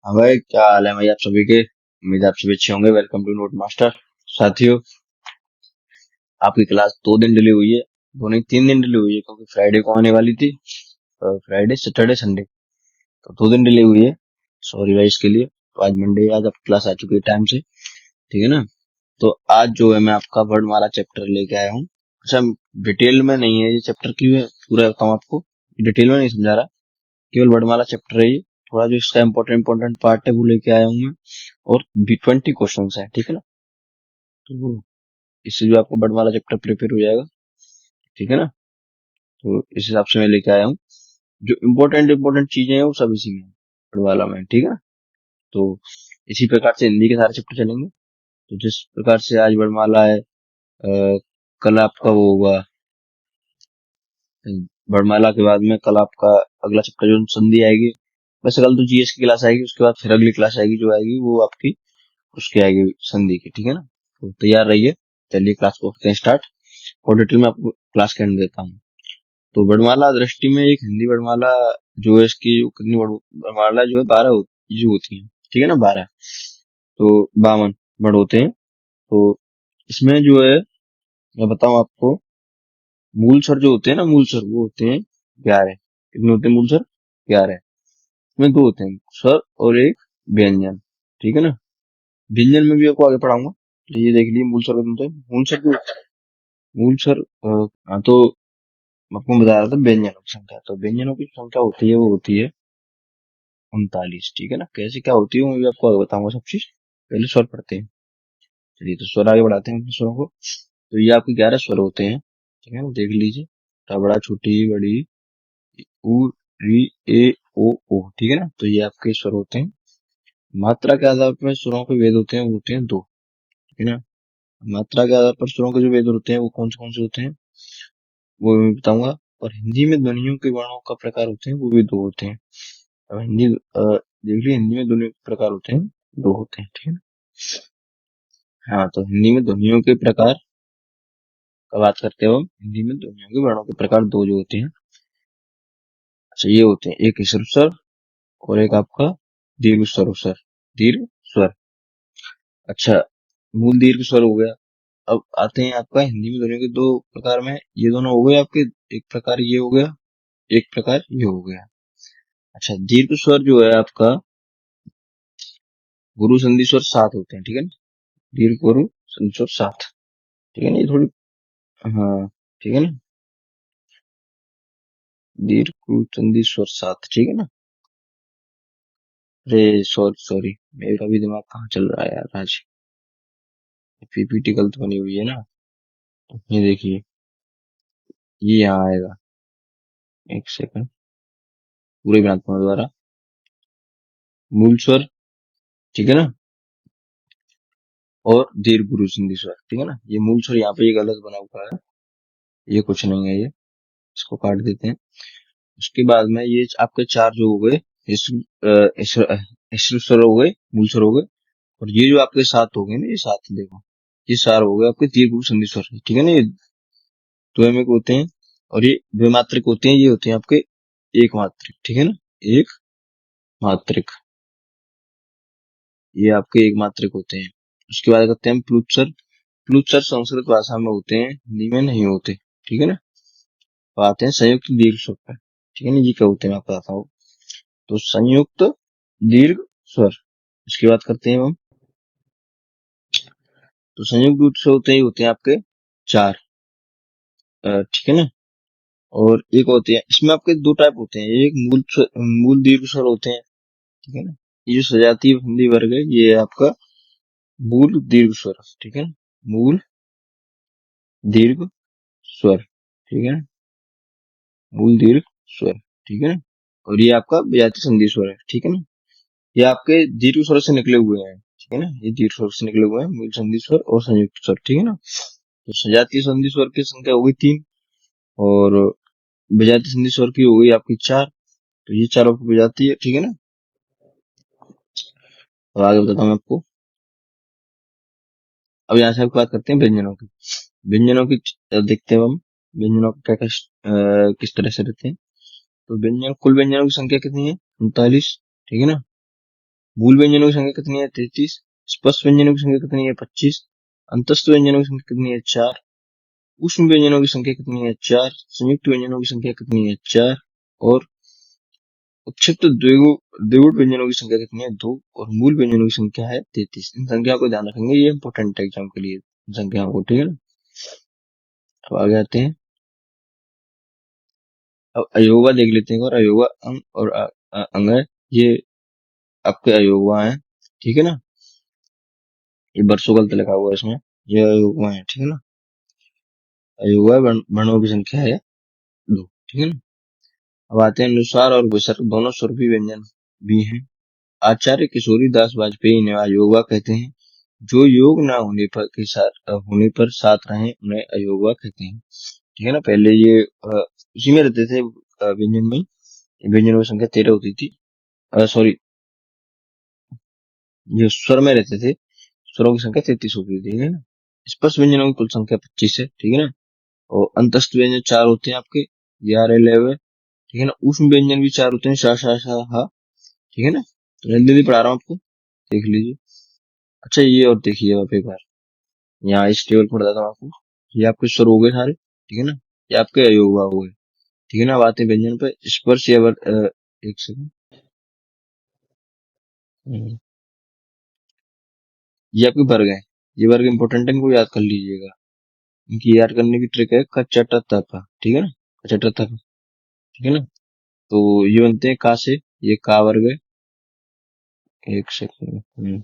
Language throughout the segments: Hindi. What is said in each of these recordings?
हाँ भाई, क्या हाल है भाई आप सभी के। उम्मीद है आप सभी अच्छे होंगे। Welcome to note master. साथियों, आपकी क्लास 2 दिन डिले हुई है। 2 नहीं 3 दिन डिले हुई है, क्योंकि फ्राइडे को आने वाली थी। फ्राइडे सैटरडे संडे, तो 2 दिन डिले हुई है। सॉरी भाई इसके लिए। तो आज मंडे है, आज आपकी क्लास आ चुकी है टाइम से। ठीक है ना। तो आज जो है मैं आपका वर्णमाला चैप्टर लेके आया हूँ। अच्छा, डिटेल में नहीं है ये चैप्टर, क्यों है पूरा बताऊँ आपको। डिटेल में नहीं समझा रहा, केवल वर्णमाला चैप्टर है ये। थोड़ा जो इसका इंपॉर्टेंट इंपॉर्टेंट पार्ट है वो लेके आया हूँ मैं। और 20 क्वेश्चन है, ठीक है ना। तो इससे जो आपको वर्णमाला चैप्टर प्रिपेयर हो जाएगा। ठीक है ना। तो इस हिसाब से मैं लेके आया हूँ। जो इम्पोर्टेंट इम्पोर्टेंट चीजें हैं वो सब इसी में है, वर्णमाला में। ठीक है ना। तो इसी प्रकार से हिंदी के सारे चैप्टर चलेंगे। तो जिस प्रकार से आज वर्णमाला है, कल आपका वो होगा। वर्णमाला के बाद में कल आपका अगला चैप्टर जो संधि आएगी। वैसे कल तो जीएस की क्लास आएगी, उसके बाद फिर अगली क्लास आएगी जो आएगी वो आपकी उसकी आएगी संधि की। ठीक है ना। तो तैयार रहिए। चलिए क्लास को करते हैं स्टार्ट। और डिटेल में आपको क्लास के एंड देता हूँ। तो वर्णमाला दृष्टि में एक हिंदी वर्णमाला जो है, इसकी जो कितनी वर्णमाला जो है 12 जो होती है। ठीक है ना, 12। तो 52 वर्ण होते हैं। तो इसमें जो है मैं बताऊं आपको, मूल स्वर जो होते हैं ना, मूल स्वर वो होते हैं 11। कितने होते हैं मूल स्वर? 11। इसमें दो होते हैं, स्वर और एक व्यंजन। ठीक है ना। व्यंजन में भी आपको आगे पढ़ाऊंगा। तो ये देख लीजिए मूल स्वर कितने होते हैं। मूल स्वर हाँ, तो मैं आपको बता रहा था व्यंजनों की संख्या। तो व्यंजनों की संख्या होती है, वो होती है 39। ठीक है ना। कैसे क्या होती है वो मैं भी आपको आगे बताऊंगा सब चीज। पहले स्वर पढ़ते हैं। चलिए तो स्वर आगे बढ़ाते हैं अपने स्वरों को। तो ये आपके 11 स्वर होते हैं। ठीक है ना, देख लीजिए। बड़ा, छोटी, बड़ी, उ, री, ए, ओ। ठीक है ना। तो ये आपके स्वर होते हैं। मात्रा के आधार पर स्वरों के वेद होते हैं, वो होते हैं 2। ठीक है ना। मात्रा के आधार पर स्वरों के जो वेद होते हैं वो कौन से होते हैं वो मैं बताऊंगा। और हिंदी में ध्वनियों के वर्णों का प्रकार होते हैं, वो भी 2 होते हैं। अब देख लीजिए, हिंदी में ध्वनियों के प्रकार होते हैं, 2 होते हैं। ठीक है ना। हाँ, तो हिंदी में ध्वनियों के प्रकार का बात करते हो, हिंदी में ध्वनियों के वर्णों के प्रकार 2 जो होते हैं। अच्छा, ये होते हैं एक ईश्वर स्वर और एक आपका दीर्घ स्वर स्वर दीर्घ स्वर। अच्छा, मूल दीर्घ स्वर हो गया। अब आते हैं आपका हिंदी में ध्वनियों के 2 प्रकार में। ये दोनों हो गए आपके। एक प्रकार ये हो गया, एक प्रकार ये हो गया। अच्छा, दीर्घ स्वर जो है आपका गुरु संधि स्वर 7 होते हैं। ठीक है ना। दीर्घ गुरु संधि स्वर 7। ठीक है ना, ये थोड़ी। हाँ, ठीक है ना। दीर्घ गुरु संधि स्वर 7। ठीक है ना। अरे सॉरी सॉरी, मेरा भी दिमाग कहाँ चल रहा है यार आज। पीपीटी गलत बनी हुई है ना। ये देखिए, ये यहाँ आएगा। एक सेकंड, पूरे ग्रंथों द्वारा मूल स्वर। ठीक है ना। और दीर्घ गुरु संधि स्वर। ठीक है ना। ये मूल स्वर यहाँ पे ये गलत बना हुआ है, ये कुछ नहीं है ये। इसको काट देते हैं। उसके बाद में ये आपके 4 जो हो गए, ईश्वर स्वर हो गए, मूल स्वर हो गए। और ये जो आपके 7 हो गए ना, ये 7 देखो, ये 4 हो गए आपके दीर्घ गुरु संधि स्वर। ठीक है ना। ये द्वैमिक होते हैं और ये द्विमात्रिक होते हैं। ये होते हैं आपके एक मात्रिक। ठीक है ना। एक मात्रिक, ये आपके एक मात्रिक होते हैं। उसके बाद करते हैं प्लुत्सर। प्लुत्सर संस्कृत भाषा में होते हैं, हिंदी में नहीं होते। ठीक है ना। तो आते हैं संयुक्त दीर्घ स्वर पर। ठीक है ना। ये क्या होते हैं मैं आपको बताता हूँ। तो संयुक्त दीर्घ स्वर, इसकी बात करते हैं हम। तो संयुक्त दीर्घ स्वर होते हैं आपके 4। ठीक है ना। और एक होते हैं, इसमें आपके 2 टाइप होते हैं। एक मूल दीर्घ स्वर होते हैं। ठीक है ना। ये जो सजातीय हिंदी वर्ग है, ये है आपका मूल दीर्घ स्वर। ठीक है ना। मूल दीर्घ स्वर। ठीक है ना। मूल दीर्घ स्वर। ठीक है ना। और ये आपका विजातीय संधि स्वर है। ठीक है ना। ये आपके दीर्घ स्वर से निकले हुए हैं। ठीक है ना। ये दीर्घ स्वर से निकले हुए हैं, मूल संधि स्वर और संयुक्त स्वर। ठीक है ना। तो सजातीय संधि स्वर की संख्या हो गई 3, और विजातीय संधि स्वर की हो गई आपकी 4। तो ये चारों आपको विजातीय है। ठीक है ना। और आगे बताता हूँ मैं आपको। अब यहाँ से आप बात करते हैं व्यंजनों की। व्यंजनों की देखते हैं हम। व्यंजनों का क्या क्या किस तरह से रहते हैं। तो व्यंजन, कुल व्यंजनों की संख्या कितनी है? 39। ठीक है ना। मूल व्यंजनों की संख्या कितनी है? 33। स्पष्ट व्यंजनों की संख्या कितनी है? 25। अंतस्थ व्यंजनों की संख्या कितनी है? 4। उष्म व्यंजनों की संख्या कितनी है? 4। संयुक्त व्यंजनों की संख्या कितनी है? 4। और उत्क्षिप्त द्विगुण व्यंजनों की संख्या कितनी है? 2। और मूल व्यंजनों की संख्या है 33। इन संख्या को ध्यान रखेंगे, ये इंपॉर्टेंट है एग्जाम के लिए संख्याओं को, ठीक है ना। अब आगे आते हैं। अब अयोगा देख लेते हैं, और अयोगा अंग और अंग है, ये आपके अयोगा है, ठीक है ना। ये वर्षों गलत लिखा हुआ है इसमें, ये अयोगा है, ठीक है ना। अयोगा वर्णों की संख्या है 2, ठीक है ना। अब आते हैं अनुस्वार और विसर्ग दोनों स्वरूपी व्यंजन भी हैं। आचार्य किशोरी दास वाजपेयी ने अयोगा कहते हैं। जो योग ना होने पर के साथ होने पर साथ रहे उन्हें अयोगा कहते हैं, ठीक है ना। पहले ये उसी में रहते थे व्यंजन में, व्यंजनों की संख्या 13 होती थी, सॉरी ये स्वर में रहते थे, स्वरों की संख्या 33 होती थी, ठीक है ना। स्पर्श व्यंजनों की कुल संख्या 25 है, ठीक है ना। और अंतस्थ व्यंजन 4 होते हैं आपके, यार 11, ठीक है ना। उष्म व्यंजन भी 4 होते हैं, शा शा शा हा, ठीक है ना। तो जल्दी जल्दी पढ़ा रहा हूँ आपको, देख लीजिए। अच्छा ये और देखिए आप एक बार, यहाँ इस टेबल पर बताता हूँ आपको। ये आपके स्वर हो गए सारे, ठीक है ना। ये आपके अयोगा हो गए, ठीक है ना। अब आते हैं व्यंजन पे। स्पर्श या एक सेकंड, ये आपके वर्ग है, ये वर्ग इंपॉर्टेंट है, इनको याद कर लीजिएगा। इनकी याद करने की ट्रिक है कचट तप, ठीक है ना। कचट तप, ठीक है ना। तो ये बनते हैं का से, ये का वर्ग है, एक सेकंड,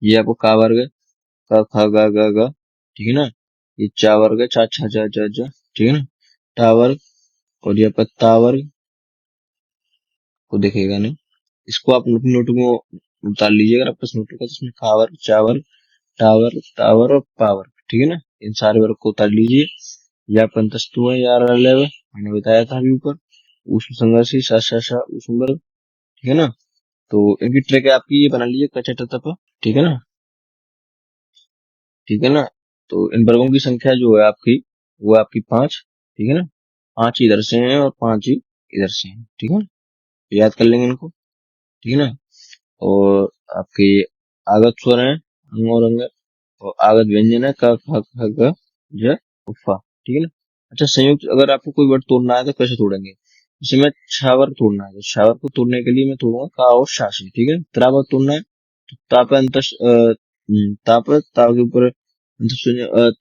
ये आपको का वर्ग है, क ख ग ग ग, ठीक है ना। ये चा वर्ग है, चा छा जा जा जा, ठीक है ना। टा वर्ग, और ये आपका ता वर्ग को दिखेगा नहीं, इसको आप नोट में उतार लीजिए अगर आपके पास नोट होगा, तो इसमें का वर्ग, चा वर्ग, टावर, टावर और पावर, ठीक है ना। इन सारे वर्ग को उतार लीजिए। ये आपका अंतस्तु है, यार लेव मैंने बताया था अभी ऊपर। उष्म संघर्ष सा सा सा उष्म वर्ग, ठीक है ना। तो इनकी ट्रिक है आपकी, ये बना लीजिए कचट तप, ठीक है ना, ठीक है ना। तो इन वर्गों की संख्या जो है आपकी, वो आपकी 5, ठीक है ना। 5 इधर से हैं और 5 ही इधर से हैं, ठीक है ना। याद कर लेंगे इनको, ठीक है ना। और आपके आगत स्वर है अंग और अंग, और आगत व्यंजन है क ख ख ग ज उफ़, ठीक है ना। अच्छा संयुक्त अगर आपको कोई वर्ड तोड़ना है तो कैसे तोड़ेंगे? जैसे मैं छावर तोड़ना है, तो छावर को तोड़ने के लिए मैं तोड़ूंगा का और शा से, ठीक है। तरावर तोड़ना है तो ता पे ता पे ता के ऊपर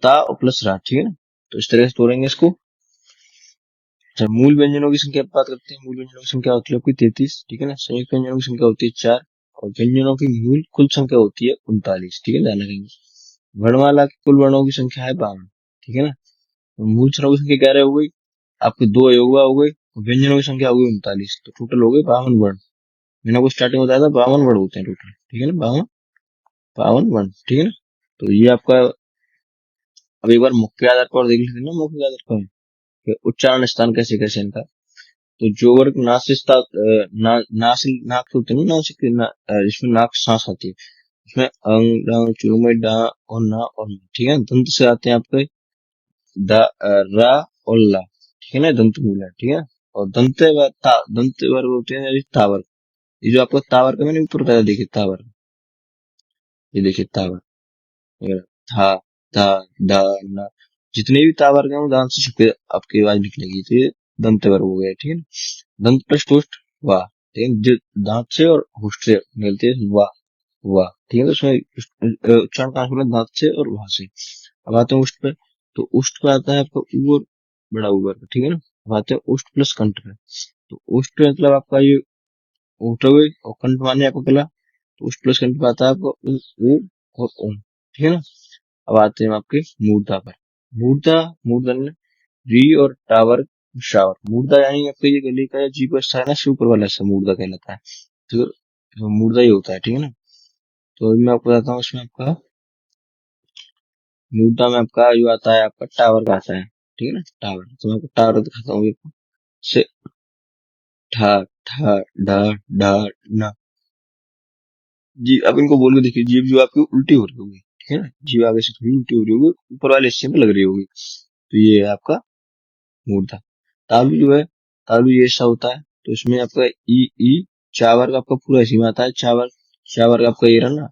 ता और प्लस रा, ठीक है ना। तो इस तरह से तोड़ेंगे इसको। अच्छा मूल व्यंजनों की संख्या बात करते हैं। मूल व्यंजनों की संख्या होती है आपकी 33, ठीक है ना। संयुक्त व्यंजनों की संख्या होती है 4, और व्यंजनों की मूल कुल संख्या होती है 39, ठीक है। ध्यान रखेंगे। वर्णमाला की कुल वर्णों की संख्या है 52, ठीक है ना। तो मूल स्वरों की संख्या 11 हो गई, आपके 2 अयोगा हो गए, और व्यंजनों की संख्या हो गई 39, तो टोटल हो गए 52 वर्ण। मैंने आपको स्टार्टिंग में बताया था 52 वर्ण होते हैं टोटल, ठीक है ना। 52 52 वर्ण, ठीक है ना। तो ये आपका, अब एक बार मुख्य आधार पर देख लेते हैं ना, मुख्य आधार पर कि उच्चारण स्थान कैसे कैसे इनका। तो जो वर्ग नासिस्ता नाक से होते हैं ना, नासिक इसमें नाक सांस आती है, इसमें अंग डांग चुरुमय डा और ना और ना, ठीक है। दंत से आते हैं आपके रा और ला, ठीक है ना, दंत मूल है, ठीक है। और दंत वर्ग होते हैं तावर्ग। ये जो आपका तावर्ग का मैंने ऊपर बताया, देखिए तावर्ग, ये देखिए तावर्ग वगैरह, था था दा ना, जितने भी तावर्ग हैं वो दांत से छुप के आपकी आवाज निकलेगी, तो ये दंत वर्ग हो गया, ठीक है ना। दंत प्लस होस्ट वाह, ठीक है। दांत से और होस्ट से मिलते हैं वाह, वाह, ठीक है। तो उसमें उच्चारण कहाँ से होना है? दांत से और वहां से। अब आते हैं उष्ट पे। तो उष्ट पे आता है आपका ऊ और बड़ा ऊबर पे, ठीक है ना। अब आते हैं उष्ट प्लस कंठ पे। तो उष्ट पे मतलब आपका ये ऊँट हो गई, और कंठ माने आपको पहला, तो उष्ट प्लस कंठ पे आता है आपका ऊ और ओम, ठीक है ना। अब आते हैं आपके मूर्धा पर। मूर्धा, मूर्धन री और टावर शावर। मूर्धा यानी आपका ये गले का जीभ का हिस्सा है ना, से ऊपर वाला हिस्सा मूर्धा कहलाता है, तो मूर्धा ही होता है, ठीक है ना। तो अभी मैं आपको बताता हूँ इसमें आपका मूर्धा में आपका जो आता है आपका टावर का आता है, ठीक है ना। टावर, तो मैं आपको टावर दिखाता हूँ आपको। से ठा ठा ढा ढा ना, जी अब इनको बोल के देखिए, जीभ जो आपकी उल्टी हो रही होगी, ठीक है ना। जीभ आगे से थोड़ी उल्टी हो रही होगी, ऊपर वाले हिस्से में लग रही होगी, तो ये है आपका मूर्धा। तालु जो है, तालु ये ऐसा होता है, तो इसमें आपका ई चा वर्ग आपका पूरा इसी में आता है। चा वर्ग आपका ये रहा ना,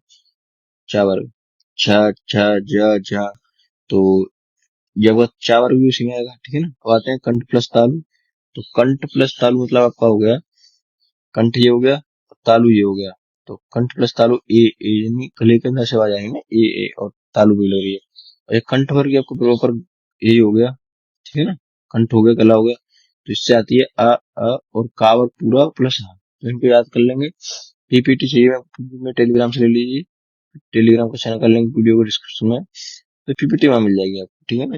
चा वर्ग, छ छ ज झ। तो ये आपका चा वर्ग भी उसी में आएगा, ठीक है ना। अब आते हैं कंठ प्लस तालु। तो कंठ प्लस तालु मतलब आपका हो गया, कंठ ये हो गया और तालु ये हो गया। तो कंठ प्लस तालु ए यानी गले के अंदर से आवाज आएंगे ना, ए और तालु भी लग रही है। और ये कंठ वर्ग आपको प्रॉपर ए हो गया, ठीक है ना। कंठ हो गया, गला हो गया। तो इससे आती है अ और का वर्ग पूरा प्लस आ। तो इनको याद कर लेंगे। पीपीटी चाहिए मैं टेलीग्राम से ले लीजिए, टेलीग्राम का चैनल कर लेंगे वीडियो को डिस्क्रिप्शन में, तो पीपीटी वहां मिल जाएगी आपको, ठीक है ना।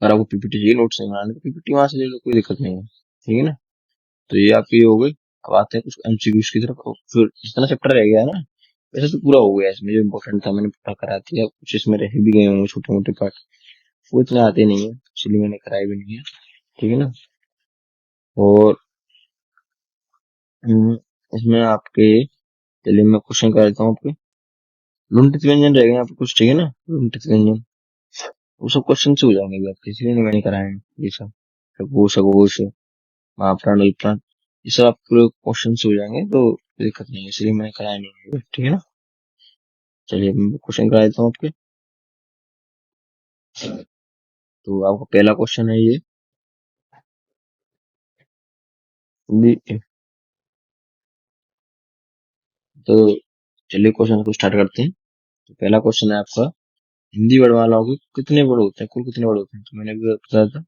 अगर आपको पीपीटी चाहिए नोट्स नहीं बनाने, तो पीपीटी वहां से ले लो, कोई दिक्कत नहीं है, ठीक है ना। तो ये आपकी हो गई। अब आते हैं कुछ एमसीक्यूज की तरफ। फिर जितना चैप्टर रह गया है ना, वैसे तो पूरा हो गया है, इसमें जो इम्पोर्टेंट था मैंने पूरा करा दिया। कुछ इसमें रह भी गए होंगे छोटे मोटे पार्ट, वो इतने आते नहीं है, इसलिए मैंने कराए भी नहीं है, ठीक है ना। और इसमें आपके, चलिए मैं क्वेश्चन कर देता हूँ आपके। लुंठित व्यंजन रह गए यहाँ पे कुछ, ठीक है ना। लुंठित व्यंजन वो सब क्वेश्चन से हो जाएंगे भी आपके, इसलिए मैंने कराए हैं ये सब। सघोष अघोष, महाप्राण अल्पप्राण, ये सब आपके क्वेश्चन से हो जाएंगे, तो दिक्कत नहीं है, इसलिए मैंने कराया नहीं है, ठीक है ना। चलिए मैं क्वेश्चन करा देता हूँ आपके। तो आपका पहला क्वेश्चन है ये, हिंदी। तो चलिए क्वेश्चन को स्टार्ट करते हैं। तो पहला क्वेश्चन है आपका, हिंदी वर्णमालाओं के कितने वर्ड होते हैं, कुल कितने वर्ड होते हैं। तो मैंने भी बताया था,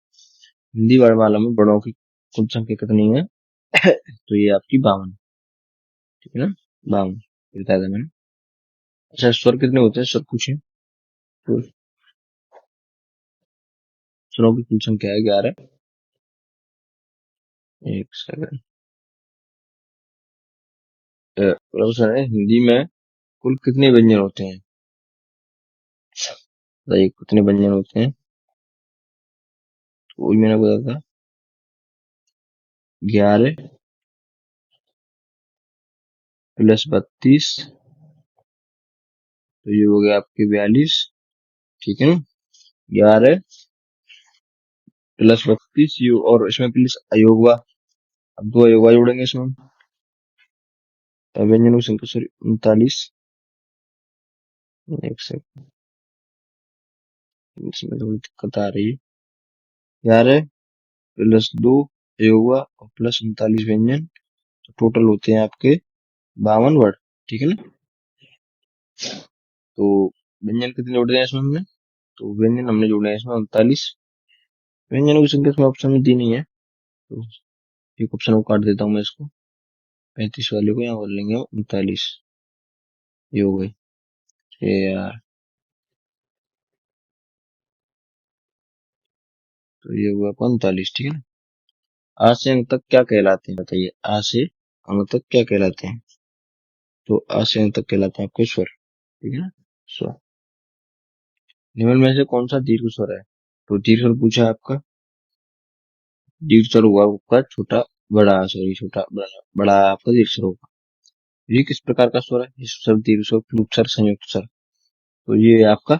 हिंदी वर्णमाला में वर्णों की कुल संख्या कितनी है। तो ये आपकी 52, ठीक है ना, 52 बताया था मैंने। अच्छा स्वर कितने होते हैं, स्वर पूछे। तो स्वरों की कुल संख्या है 11। एक सेकंड, प्रश्न है हिंदी में कुल कितने व्यंजन होते हैं, बताइए कितने व्यंजन होते हैं। तो वही मैंने बताया था 11 प्लस 32, तो ये हो गया आपके 42, ठीक है ना। 11 प्लस 32 यू, और इसमें प्लस अयोगवा, अब दो अयोगवा जोड़ेंगे इसमें व्यंजन की संख्या, सॉरी 39। एक सेकंड, इसमें थोड़ी दिक्कत आ रही है। 11 प्लस 2 अयोगवा और प्लस 39 व्यंजन, तो टोटल होते हैं आपके 52 वर्ड, ठीक है ना। तो व्यंजन कितने जोड़े हैं इसमें हमने, तो व्यंजन हमने जोड़े हैं इसमें 39। व्यंजनों की संख्या इसमें ऑप्शन में दी नहीं है, तो एक ऑप्शन को काट देता हूँ मैं इसको, 35 वाले को यहाँ बोल लेंगे 39, ये हो गई। ये यार, तो ये हुआ 45, ठीक है ना। आ से अंक तक क्या कहलाते हैं, बताइए आ से अंक तक क्या कहलाते हैं। तो आ से अंक तक कहलाते हैं आपके स्वर, ठीक है ना, स्वर। निम्न में से कौन सा दीर्घ स्वर है। तो दीर्घ स्वर पूछा है आपका, दीर्घ स्वर हुआ आपका छोटा बड़ा, सॉरी छोटा बड़ा, बड़ा आपका दीर्घ स्वर होगा। ये किस प्रकार का स्वर है, इस स्वर दीर्घ स्वर फ्लूट स्वर संयुक्त स्वर। तो ये आपका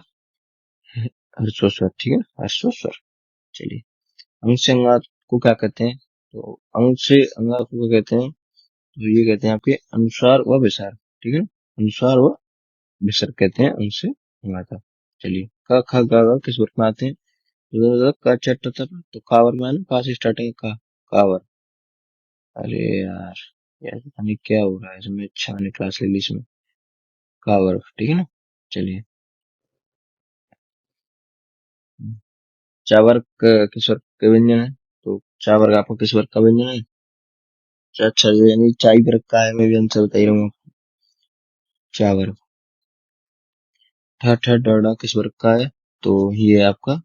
ह्रस्व स्वर, ठीक है, ह्रस्व स्वर। चलिए, अंश से अंगात को क्या कहते हैं। तो अंश से अंगात को क्या कहते हैं, तो ये कहते हैं आपके अनुसार व विसार, ठीक है, अनुसार व विसर्ग कहते हैं अंश से अंगात। चलिए, क ख ग घ किस वर्ग में आते हैं। तो क च ट त प, तो का वर्ग में है ना, का से स्टार्टिंग है, का वर्ग। अरे यार, यार पता नहीं क्या हो रहा है इसमें, अच्छा मैंने क्लास ले ली इसमें। का वर्ग, ठीक है ना। चलिए, चा वर्ग किस वर्ग का व्यंजन है। तो चा वर्ग आपका किस वर्ग का व्यंजन है। अच्छा अच्छा, यानी चाय वर्ग का है, मैं भी आंसर बता ही रहा हूँ। चा वर्ग। ठ ठ ड ढ किस वर्ग का है। तो ये आपका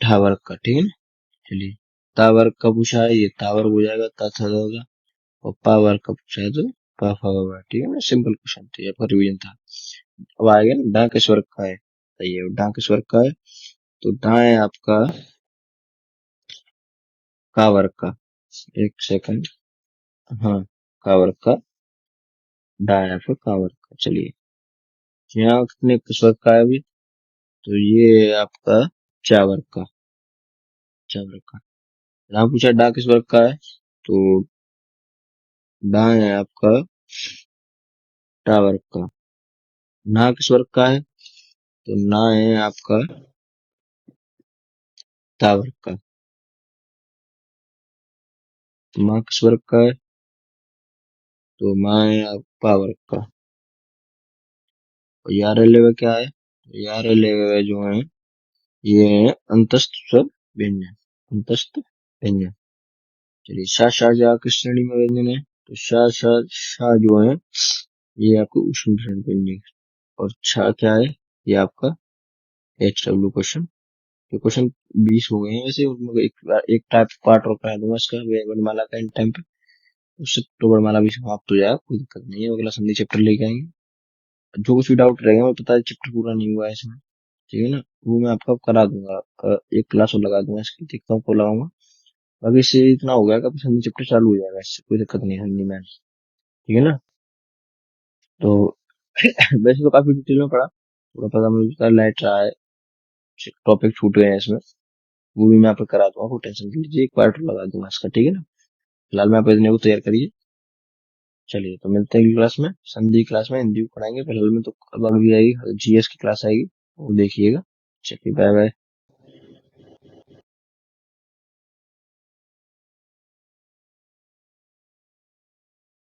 ढा वर्ग का, ठीक है ना। चलिए, ता वर्ग का पूछा है, ये ता वर्ग हो जाएगा, ता था होगा। और पा वर्ग का पूछा है, तो पा फा होगा, ठीक है ना। सिंपल क्वेश्चन था, ये आपका रिवीजन था। अब आएगा ना, डा किस वर्ग का है, बताइए डा किस वर्ग का है। तो डा है आपका का वर्ग का। एक सेकंड, हाँ, का वर्ग का डा है आपका का वर्ग का। चलिए, यहाँ कितने किस वर्ग का है अभी। तो ये आपका चा वर्ग का, चा वर्ग का। यहाँ पूछा डा किस वर्ग का है, तो डा है आपका टा वर्ग का। ना किस वर्ग का है, तो ना है आपका ता वर्ग का। माँ किस वर्ग का है, तो माँ है पा वर्ग का। और यार लेवे क्या है, तो यार लेवे जो है ये है अंतस्थ स्वर व्यंजन, अंतस्थ व्यंजन। चलिए शा शा जा किस श्रेणी में व्यंजन है, तो शा शा शा जो है ये आपको उष्ण श्रेणी व्यंजन है। और छा क्या है, ये आपका एच डब्ल्यू क्वेश्चन। तो क्वेश्चन 20 हो गए हैं वैसे, उनमें एक टाइप पार्ट और करा दूंगा इसका वर्णमाला का इन टाइम पे, उससे तो वर्णमाला भी समाप्त हो जाएगा, कोई दिक्कत नहीं है। अगला संधि चैप्टर लेके आएंगे। जो कुछ भी डाउट रहेगा मैं पता है चैप्टर पूरा नहीं हुआ है इसमें, ठीक है ना, वो मैं आपका करा दूंगा। एक क्लास और लगा दूंगा इसकी, देखता हूँ कब लगाऊंगा। बाकी इससे इतना हो गया कि संधि चैप्टर चालू हो जाएगा, इससे कोई दिक्कत नहीं है हिंदी में, ठीक है ना। तो वैसे तो काफी डिटेल में पढ़ा, थोड़ा पता मुझे पता लाइट रहा है, टॉपिक छूट गए हैं इसमें, वो भी मैं आपको करा दूंगा, कोई टेंशन नहीं लीजिए, एक पार्ट लगा दूंगा इसका, ठीक है ना। फिलहाल मैं आप इतने को तैयार करिए। चलिए तो मिलते हैं अगली क्लास में, संधि क्लास में हिंदी को पढ़ाएंगे। फिलहाल में तो अब अगली आएगी जीएस की क्लास आएगी, वो देखिएगा। चलिए बाय बाय।